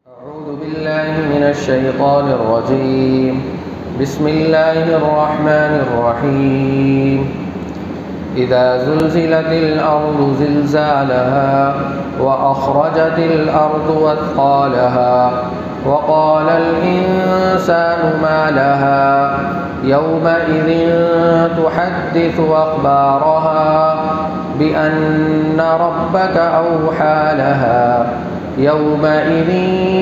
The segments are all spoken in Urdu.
أعوذ بالله من الشيطان الرجيم. بسم الله الرحمن الرحيم. إذا زلزلت الأرض زلزالها وأخرجت الأرض أثقالها وقال الإنسان ما لها يومئذ تحدث أخبارها بأن ربك أوحى لها يومئذ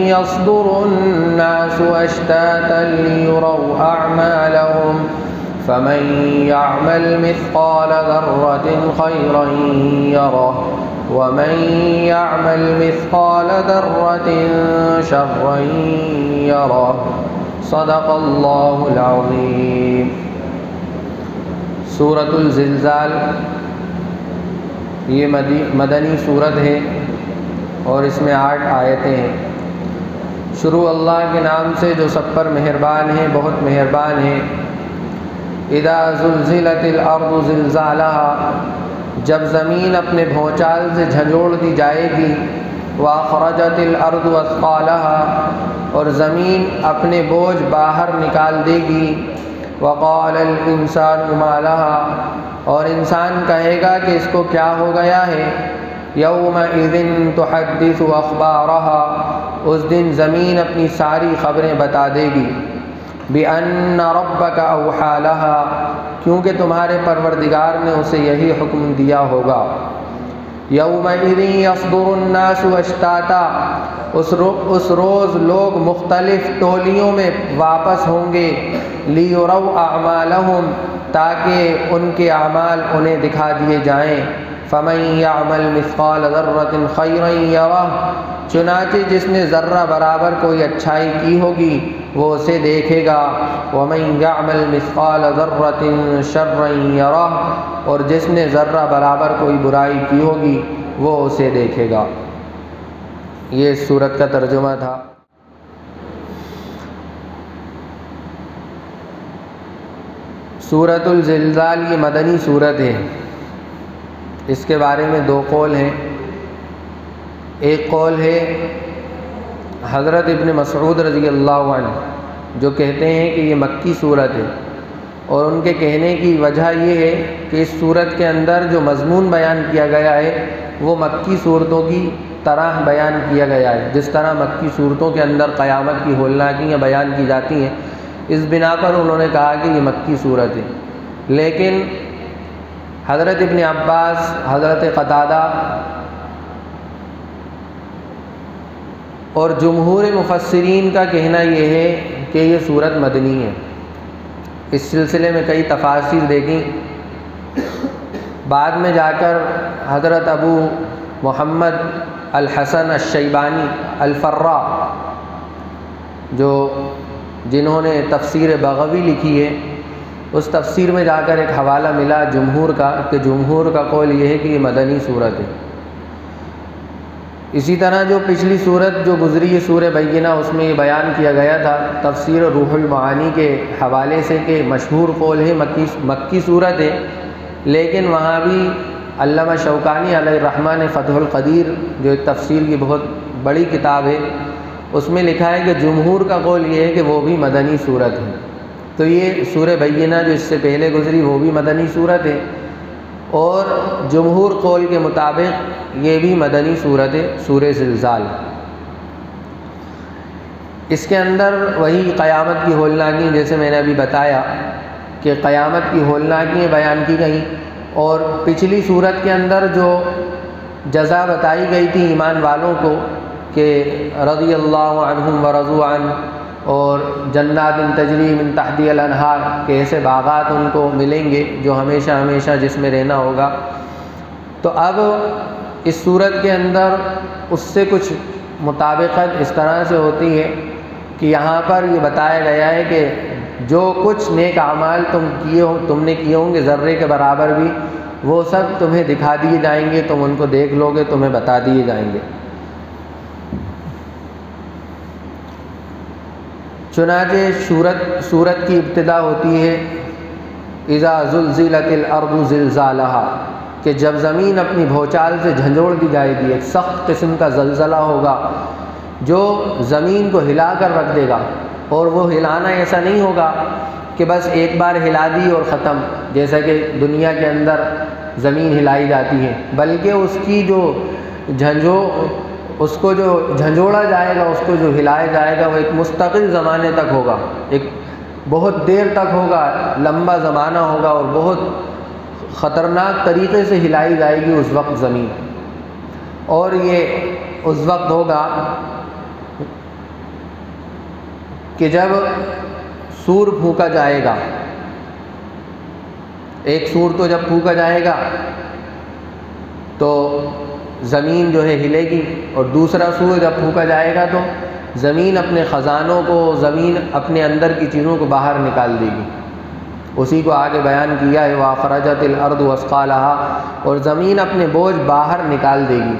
يصدر الناس أشتاتا ليروا أعمالهم فمن يعمل مثقال ذرة خيرا يره ومن يعمل مثقال ذرة شرا يره. صدق اللہ العظیم. سورۃ الزلزال یہ مدنی سورت ہے اور اس میں 8 آیتیں ہیں. شروع اللہ کے نام سے جو سب پر مہربان ہے، بہت مہربان ہے. اذا زلزلت الارض زلزالها، جب زمین اپنے بھونچال سے جھنجھوڑ دی جائے گی. واخرجت الارض اثقالها، اور زمین اپنے بوجھ باہر نکال دے گی. وقال الانسان ما لها، اور انسان کہے گا کہ اس کو کیا ہو گیا ہے. یومئذ تحدث اخبارها، اس دن زمین اپنی ساری خبریں بتا دے گی. بأن ربک اوحی لها، کیونکہ تمہارے پروردگار نے اسے یہی حکم دیا ہوگا. یومئذ یصدر الناس اشتاتا، اس روز لوگ مختلف ٹولیوں میں واپس ہوں گے. لیروا اعمالهم، تاکہ ان کے اعمال انہیں دکھا دیے جائیں. فمن یعمل مثقال ذرۃ خیرا یرہ، چنانچہ جس نے ذرہ برابر کوئی اچھائی کی ہوگی وہ اسے دیکھے گا. ومن یعمل مثقال ذرۃ شرا یرہ، اور جس نے ذرہ برابر کوئی برائی کی ہوگی وہ اسے دیکھے گا. یہ اس سورت کا ترجمہ تھا. سورۃ الزلزال یہ مدنی سورت ہے. اس کے بارے میں 2 قول ہیں. ایک قول ہے حضرت ابن مسعود رضی اللہ عنہ جو کہتے ہیں کہ یہ مکی سورت ہے، اور ان کے کہنے کی وجہ یہ ہے کہ اس سورت کے اندر جو مضمون بیان کیا گیا ہے وہ مکی صورتوں کی طرح بیان کیا گیا ہے. جس طرح مکی صورتوں کے اندر قیامت کی ہولناکیاں بیان کی جاتی ہیں، اس بنا پر انہوں نے کہا کہ یہ مکی صورت ہے. لیکن حضرت ابن عباس، حضرت قتادہ اور جمہور مفسرین کا کہنا یہ ہے کہ یہ سورت مدنی ہے. اس سلسلے میں کئی تفاسیر دیکھیں. بعد میں جا کر حضرت ابو محمد الحسن الشیبانی الفراء جنہوں نے تفسیر بغوی لکھی ہے، اس تفسیر میں جا کر ایک حوالہ ملا جمہور کا کہ جمہور کا قول یہ ہے کہ یہ مدنی صورت ہے. اسی طرح جو پچھلی صورت جو گزری ہے سورہ بینہ، اس میں یہ بیان کیا گیا تھا تفسیر روح المعانی کے حوالے سے کہ مشہور قول ہے مکی صورت ہے. لیکن وہاں بھی علامہ شوکانی علیہ الرحمٰن نے فتح القدیر جو ایک تفسیر کی بہت بڑی کتاب ہے، اس میں لکھا ہے کہ جمہور کا قول یہ ہے کہ وہ بھی مدنی صورت ہے. تو یہ سورہ بینہ جو اس سے پہلے گزری وہ بھی مدنی صورت ہے، اور جمہور قول کے مطابق یہ بھی مدنی صورت ہے سورہ زلزال. اس کے اندر وہی قیامت کی ہولناکیاں، جیسے میں نے ابھی بتایا کہ قیامت کی ہولناکیاں بیان کی گئیں، اور پچھلی صورت کے اندر جو جزا بتائی گئی تھی ایمان والوں کو کہ رضی اللہ عنہم ورضوا عنہ، اور جنات تجری من تحتها الانہار، کہ ایسے باغات ان کو ملیں گے جو ہمیشہ ہمیشہ جس میں رہنا ہوگا. تو اب اس صورت کے اندر اس سے کچھ مطابقت اس طرح سے ہوتی ہے کہ یہاں پر یہ بتایا گیا ہے کہ جو کچھ نیک اعمال تم نے کیے ہوں گے ذرے کے برابر بھی، وہ سب تمہیں دکھا دیے جائیں گے. تم ان کو دیکھ لو گے، تمہیں بتا دیے جائیں گے. چنانچہ سورت کی ابتدا ہوتی ہے اذا زلزلت الارض زلزالها، کہ جب زمین اپنی بھونچال سے جھنجھوڑ دی جائے گی، ایک سخت قسم کا زلزلہ ہوگا. جو زمین کو ہلا کر رکھ دے گا، اور وہ ہلانا ایسا نہیں ہوگا کہ بس ایک بار ہلا دی اور ختم، جیسا کہ دنیا کے اندر زمین ہلائی جاتی ہے، بلکہ اس کی جو اس کو جو جھنجھوڑا جائے گا، اس کو جو ہلایا جائے گا، وہ ایک مستقل زمانے تک ہوگا، ایک بہت دیر تک ہوگا، لمبا زمانہ ہوگا، اور بہت خطرناک طریقے سے ہلائی جائے گی اس وقت زمین۔ اور یہ اس وقت ہوگا کہ جب سور پھونکا جائے گا، ایک سور تو جب پھونکا جائے گا تو زمین جو ہے ہلے گی، اور دوسرا سور جب پھونکا جائے گا تو زمین اپنے خزانوں کو، زمین اپنے اندر کی چیزوں کو باہر نکال دے گی۔ اسی کو آگے بیان کیا ہے، وَأَخْرَجَتِ الْأَرْضُ أَثْقَالَهَا، اور زمین اپنے بوجھ باہر نکال دے گی۔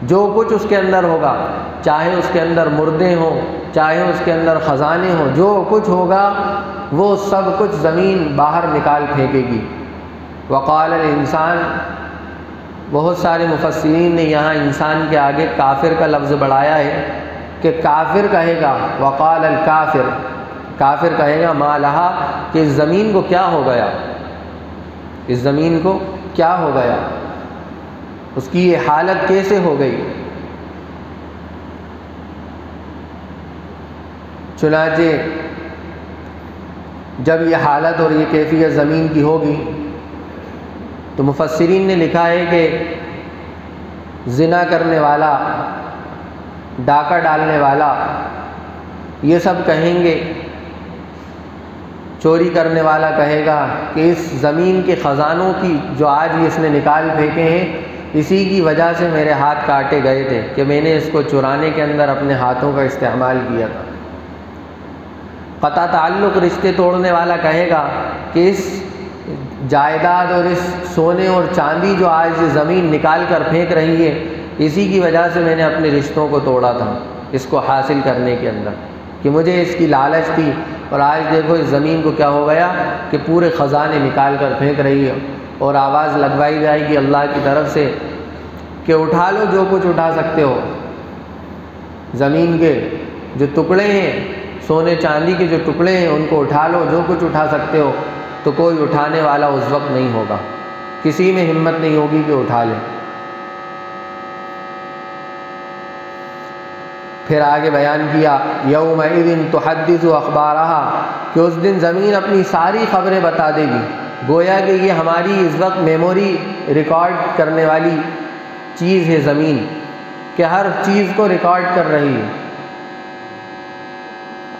جو کچھ اس کے اندر ہوگا، چاہے اس کے اندر مردے ہوں، چاہے اس کے اندر خزانے ہوں، جو کچھ ہوگا وہ سب کچھ زمین باہر نکال پھینکے گی۔ وقال الانسان، بہت سارے مفسرین نے یہاں انسان کے آگے کافر کا لفظ بڑھایا ہے کہ کافر کہے گا، وقال الکافر، کافر کہے گا ما لہا، کہ اس زمین کو کیا ہو گیا، اس زمین کو کیا ہو گیا، اس کی یہ حالت کیسے ہو گئی۔ چنانچہ جب یہ حالت اور یہ کیفیت زمین کی ہوگی تو مفسرین نے لکھا ہے کہ زنا کرنے والا، ڈاکہ ڈالنے والا، یہ سب کہیں گے، چوری کرنے والا کہے گا کہ اس زمین کے خزانوں کی جو آج اس نے نکال پھینکے ہیں، اسی کی وجہ سے میرے ہاتھ کاٹے گئے تھے کہ میں نے اس کو چرانے کے اندر اپنے ہاتھوں کا استعمال کیا تھا۔ قطع تعلق رشتے توڑنے والا کہے گا کہ اس جائیداد اور اس سونے اور چاندی جو آج یہ زمین نکال کر پھینک رہی ہے، اسی کی وجہ سے میں نے اپنے رشتوں کو توڑا تھا اس کو حاصل کرنے کے اندر، کہ مجھے اس کی لالچ تھی، اور آج دیکھو اس زمین کو کیا ہو گیا کہ پورے خزانے نکال کر پھینک رہی ہے، اور آواز لگوائی جائے گی اللہ کی طرف سے کہ اٹھا لو جو کچھ اٹھا سکتے ہو، زمین کے جو ٹکڑے ہیں، سونے چاندی کے جو ٹکڑے ہیں، ان کو اٹھا لو، جو کچھ اٹھا سکتے ہو۔ تو کوئی اٹھانے والا اس وقت نہیں ہوگا، کسی میں ہمت نہیں ہوگی کہ اٹھا لے۔ پھر آگے بیان کیا یومئذ تحدث اخبارہا، کہ اس دن زمین اپنی ساری خبریں بتا دے گی، گویا کہ یہ ہماری اس وقت میموری ریکارڈ کرنے والی چیز ہے زمین، کہ ہر چیز کو ریکارڈ کر رہی ہے۔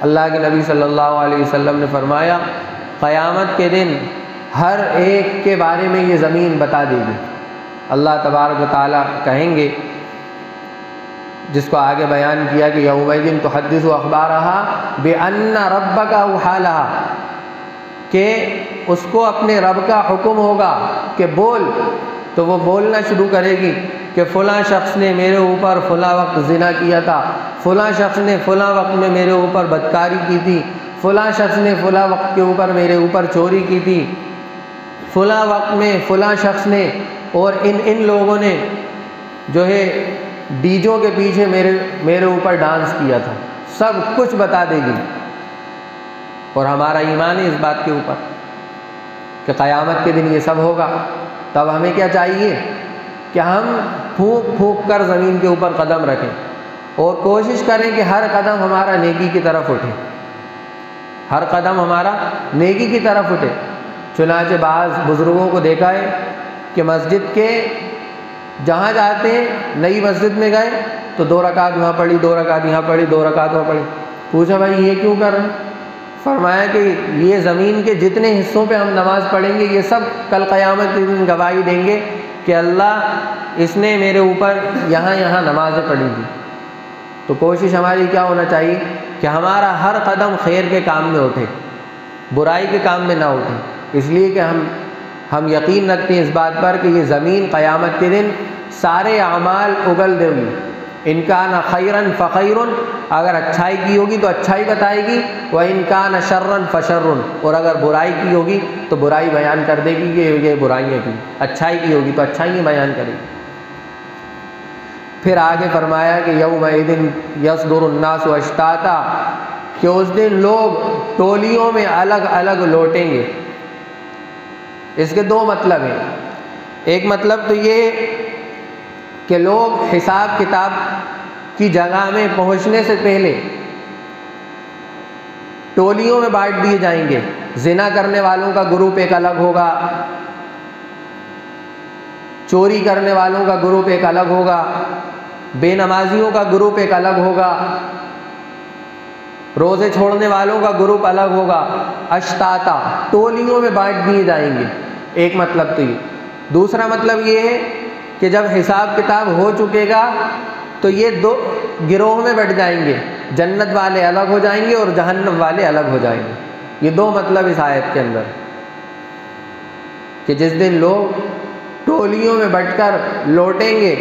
اللہ کے نبی صلی اللہ علیہ وسلم نے فرمایا قیامت کے دن ہر ایک کے بارے میں یہ زمین بتا دے گی۔ اللہ تبارک و تعالیٰ کہیں گے، جس کو آگے بیان کیا کہ یومئذ تحدث اخبارہا بأن ربک اوحی لہا، کہ اس کو اپنے رب کا حکم ہوگا کہ بول، تو وہ بولنا شروع کرے گی کہ فلاں شخص نے میرے اوپر فلاں وقت زنا کیا تھا، فلاں شخص نے فلاں وقت میں میرے اوپر بدکاری کی تھی، فلاں شخص نے فلاں وقت کے اوپر میرے اوپر چوری کی تھی، فلاں وقت میں فلاں شخص نے، اور ان لوگوں نے جو ہے ڈیجوں کے پیچھے میرے اوپر ڈانس کیا تھا، سب کچھ بتا دے گی۔ اور ہمارا ایمان ہے اس بات کے اوپر کہ قیامت کے دن یہ سب ہوگا۔ تب ہمیں کیا چاہیے کہ ہم پھونک پھونک کر زمین کے اوپر قدم رکھیں، اور کوشش کریں کہ ہر قدم ہمارا نیکی کی طرف اٹھے، ہر قدم ہمارا نیکی کی طرف اٹھے۔ چنانچہ بعض بزرگوں کو دیکھا ہے کہ مسجد کے جہاں جاتے ہیں، نئی مسجد میں گئے تو 2 رکعت وہاں پڑھی، 2 رکعت یہاں پڑھی، 2 رکعت وہاں پڑھی۔ پوچھا بھائی یہ کیوں کر رہے ہیں؟ فرمایا کہ یہ زمین کے جتنے حصوں پہ ہم نماز پڑھیں گے، یہ سب کل قیامت کے دن گواہی دیں گے کہ اللہ اس نے میرے اوپر یہاں نمازیں پڑھی تھی۔ تو کوشش ہماری کیا ہونا چاہیے کہ ہمارا ہر قدم خیر کے کام میں اٹھے، برائی کے کام میں نہ اٹھے، اس لیے کہ ہم یقین رکھتے ہیں اس بات پر کہ یہ زمین قیامت کے دن سارے اعمال اگل دے گی۔ ان کان خیرن فخیر، اگر اچھائی کی ہوگی تو اچھائی بتائے گی، وان کان شرن فشرن، اور اگر برائی کی ہوگی تو برائی بیان کر دے گی کہ یہ برائیاں کی، اچھائی کی ہوگی تو اچھائیاں بیان کرے گی۔ پھر آگے فرمایا کہ یومئذ یصدر الناس اشتاتا، کہ اس دن لوگ ٹولیوں میں الگ الگ لوٹیں گے۔ اس کے دو مطلب ہیں۔ ایک مطلب تو یہ کہ لوگ حساب کتاب کی جگہ میں پہنچنے سے پہلے ٹولیوں میں بانٹ دیے جائیں گے۔ زنا کرنے والوں کا گروپ ایک الگ ہوگا، چوری کرنے والوں کا گروپ ایک الگ ہوگا، بے نمازیوں کا گروپ ایک الگ ہوگا، روزے چھوڑنے والوں کا گروپ الگ ہوگا۔ اشتاتا، ٹولیوں میں بانٹ دیے جائیں گے، ایک مطلب تو یہ۔ دوسرا مطلب یہ ہے کہ جب حساب کتاب ہو چکے گا تو یہ دو گروہ میں بٹ جائیں گے، جنت والے الگ ہو جائیں گے اور جہنم والے الگ ہو جائیں گے۔ یہ دو مطلب اس آیت کے اندر، کہ جس دن لوگ ٹولیوں میں بٹ کر لوٹیں گے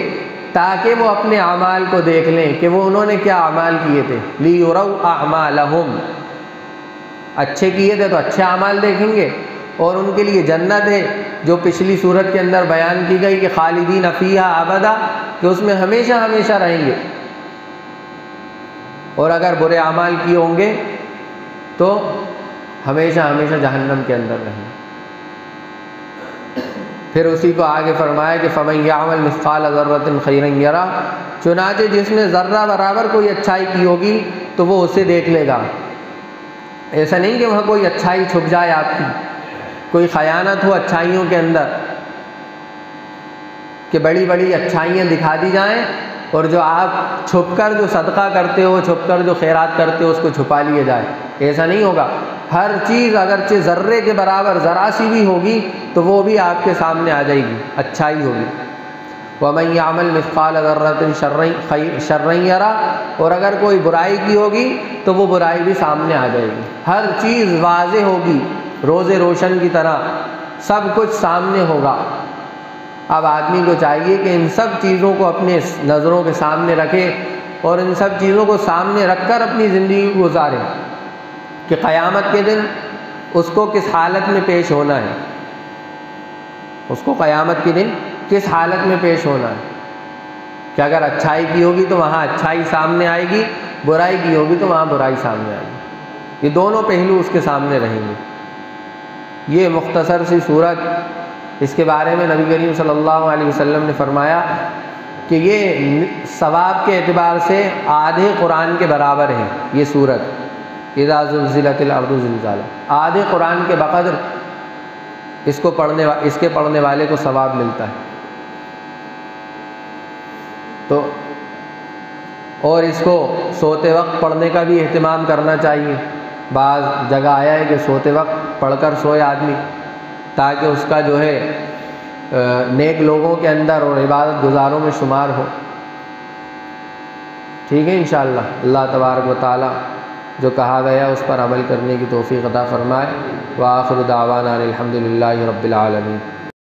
تاکہ وہ اپنے اعمال کو دیکھ لیں کہ وہ انہوں نے کیا اعمال کیے تھے۔ لِيُرَوْا أَعْمَالَهُمْ، اچھے کیے تھے تو اچھے اعمال دیکھیں گے، اور ان کے لیے جنت ہے جو پچھلی صورت کے اندر بیان کی گئی کہ خالدین فیہا ابدا، کہ اس میں ہمیشہ ہمیشہ رہیں گے۔ اور اگر برے اعمال کیے ہوں گے تو ہمیشہ ہمیشہ جہنم کے اندر رہیں گے۔ پھر اسی کو آگے فرمایا کہ فَمَن يَعْمَلْ مِثْقَالَ ذَرَّةٍ خَيْرًا يَرَهُ، چنانچہ جس نے ذرہ برابر کوئی اچھائی کی ہوگی تو وہ اسے دیکھ لے گا۔ ایسا نہیں کہ وہاں کوئی اچھائی چھپ جائے آپ کی، کوئی خیانت ہو اچھائیوں کے اندر، کہ بڑی بڑی اچھائیاں دکھا دی جائیں اور جو آپ چھپ کر جو صدقہ کرتے ہو، چھپ کر جو خیرات کرتے ہو، اس کو چھپا لیے جائے۔ ایسا نہیں ہوگا۔ ہر چیز اگرچہ ذرے کے برابر ذرا سی بھی ہوگی تو وہ بھی آپ کے سامنے آ جائے گی، اچھائی ہوگی۔ وَمَن يَعْمَلْ مِثْقَالَ ذَرَّةٍ شَرًّا يَرَهُ، اور اگر کوئی برائی کی ہوگی تو وہ برائی بھی سامنے آ جائے گی۔ ہر چیز واضح ہوگی، روز روشن کی طرح سب کچھ سامنے ہوگا۔ اب آدمی کو چاہیے کہ ان سب چیزوں کو اپنے نظروں کے سامنے رکھے اور ان سب چیزوں کو سامنے رکھ کر اپنی زندگی کو گزارے، کہ قیامت کے دن اس کو کس حالت میں پیش ہونا ہے، اس کو قیامت کے دن کس حالت میں پیش ہونا ہے، کہ اگر اچھائی کی ہوگی تو وہاں اچھائی سامنے آئے گی، برائی کی ہوگی تو وہاں برائی سامنے آئے گی۔ یہ دونوں پہلو اس کے سامنے رہیں گے۔ یہ مختصر سی صورت، اس کے بارے میں نبی کریم صلی اللہ علیہ وسلم نے فرمایا کہ یہ ثواب کے اعتبار سے آدھے قرآن کے برابر ہے۔ یہ صورت اذا زلزلت الارض زلزالہا، آدھے قرآن کے بقدر اس کے پڑھنے والے کو ثواب ملتا ہے۔ تو اور اس کو سوتے وقت پڑھنے کا بھی اہتمام کرنا چاہیے۔ بعض جگہ آیا ہے کہ سوتے وقت پڑھ کر سوئے آدمی، تاکہ اس کا جو ہے نیک لوگوں کے اندر اور عبادت گزاروں میں شمار ہو۔ ٹھیک ہے انشاءاللہ۔ اللہ تبارک و تعالی جو کہا گیا اس پر عمل کرنے کی توفیق عطا فرمائے۔ وآخر دعوانا الحمدللہ رب العالمین۔